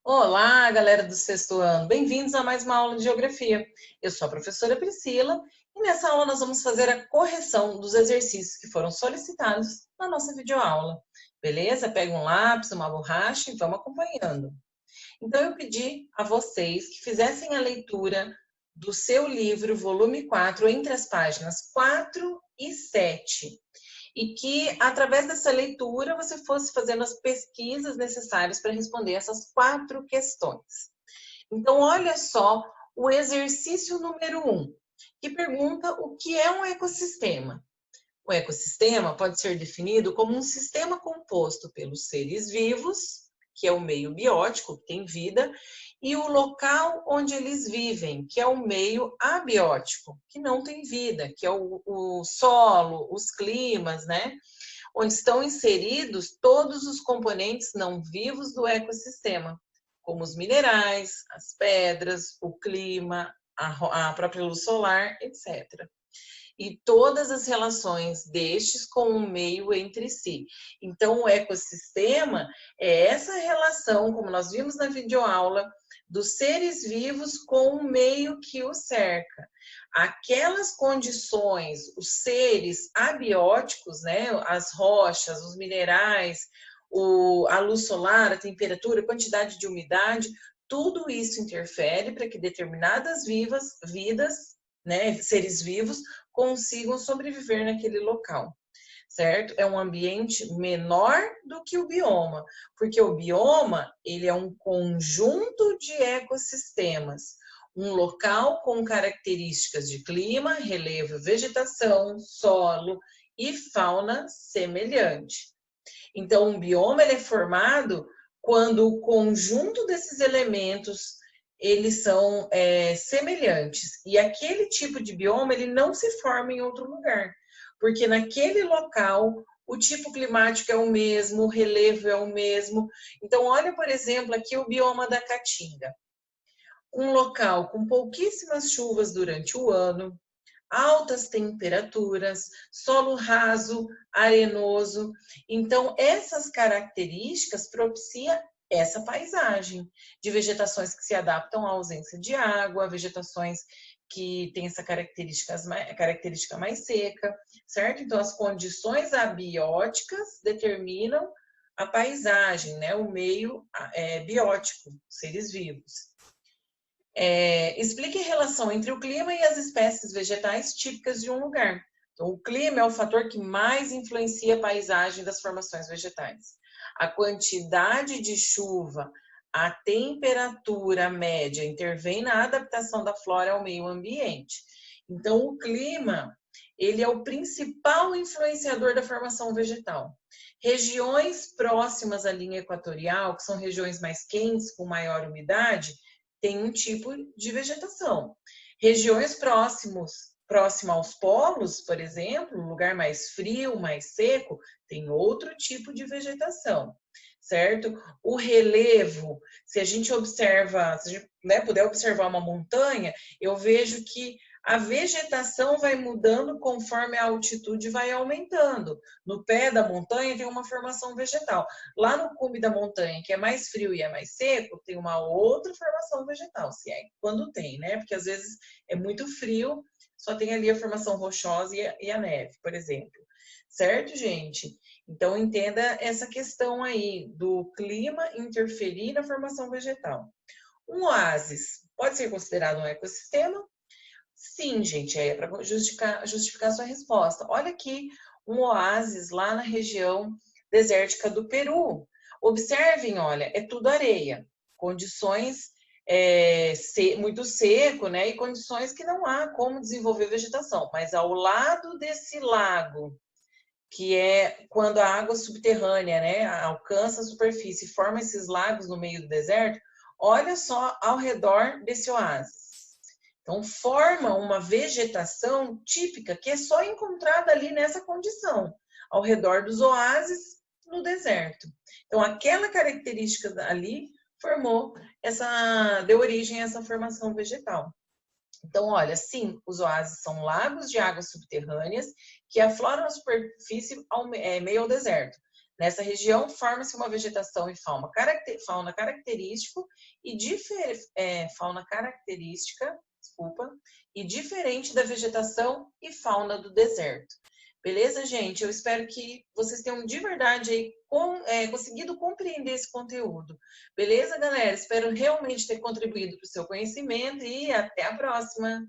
Olá, galera do sexto ano. Bem-vindos a mais uma aula de Geografia. Eu sou a professora Priscila e nessa aula nós vamos fazer a correção dos exercícios que foram solicitados na nossa videoaula. Beleza? Pega um lápis, uma borracha e vamos acompanhando. Então, eu pedi a vocês que fizessem a leitura do seu livro, volume 4, entre as páginas 4 e 7. E que, através dessa leitura, você fosse fazendo as pesquisas necessárias para responder essas 4 questões. Então, olha só o exercício número 1, que pergunta o que é um ecossistema. O ecossistema pode ser definido como um sistema composto pelos seres vivos, que é o meio biótico, que tem vida, e o local onde eles vivem, que é o meio abiótico, que não tem vida, que é o solo, os climas, né? Onde estão inseridos todos os componentes não vivos do ecossistema, como os minerais, as pedras, o clima, a própria luz solar, etc. E todas as relações destes com o meio entre si. Então, o ecossistema é essa relação, como nós vimos na videoaula, dos seres vivos com o meio que o cerca. Aquelas condições, os seres abióticos, né, as rochas, os minerais, a luz solar, a temperatura, a quantidade de umidade, tudo isso interfere para que determinadas vidas, né, seres vivos, consigam sobreviver naquele local, certo? É um ambiente menor do que o bioma, porque o bioma, ele é um conjunto de ecossistemas, um local com características de clima, relevo, vegetação, solo e fauna semelhante. Então, um bioma ele é formado quando o conjunto desses elementos eles são semelhantes. E aquele tipo de bioma ele não se forma em outro lugar, porque naquele local o tipo climático é o mesmo, o relevo é o mesmo. Então, olha, por exemplo, aqui o bioma da Caatinga. Um local com pouquíssimas chuvas durante o ano, altas temperaturas, solo raso, arenoso. Então, essas características propiciam essa paisagem de vegetações que se adaptam à ausência de água, vegetações que têm essa característica mais seca, certo? Então, as condições abióticas determinam a paisagem, né? O meio biótico, seres vivos. Explique a relação entre o clima e as espécies vegetais típicas de um lugar. Então, o clima é o fator que mais influencia a paisagem das formações vegetais. A quantidade de chuva, a temperatura média intervém na adaptação da flora ao meio ambiente. Então, o clima, ele é o principal influenciador da formação vegetal. Regiões próximas à linha equatorial, que são regiões mais quentes, com maior umidade, tem um tipo de vegetação. Regiões próximas aos polos, por exemplo, um lugar mais frio, mais seco, tem outro tipo de vegetação, certo? O relevo, se a gente observa, se a gente, né, puder observar uma montanha, eu vejo que a vegetação vai mudando conforme a altitude vai aumentando. No pé da montanha tem uma formação vegetal. Lá no cume da montanha, que é mais frio e é mais seco, tem uma outra formação vegetal, se é quando tem, né? Porque às vezes é muito frio, só tem ali a formação rochosa e a neve, por exemplo. Certo, gente? Então, entenda essa questão aí do clima interferir na formação vegetal. Um oásis pode ser considerado um ecossistema? Sim, gente, para justificar a sua resposta. Olha aqui um oásis lá na região desértica do Peru. Observem, olha, é tudo areia, condições muito seco, né? E condições que não há como desenvolver vegetação. Mas ao lado desse lago, que é quando a água subterrânea, né, alcança a superfície e forma esses lagos no meio do deserto, olha só ao redor desse oásis. Então, forma uma vegetação típica que é só encontrada ali nessa condição, ao redor dos oásis no deserto. Então, aquela característica ali deu origem a essa formação vegetal. Então, olha, sim, os oásis são lagos de águas subterrâneas que afloram a superfície meio ao deserto. Nessa região, forma-se uma vegetação e fauna característico e fauna característica, desculpa, e diferente da vegetação e fauna do deserto. Beleza, gente? Eu espero que vocês tenham de verdade aí conseguido compreender esse conteúdo. Beleza, galera? Espero realmente ter contribuído para o seu conhecimento e até a próxima!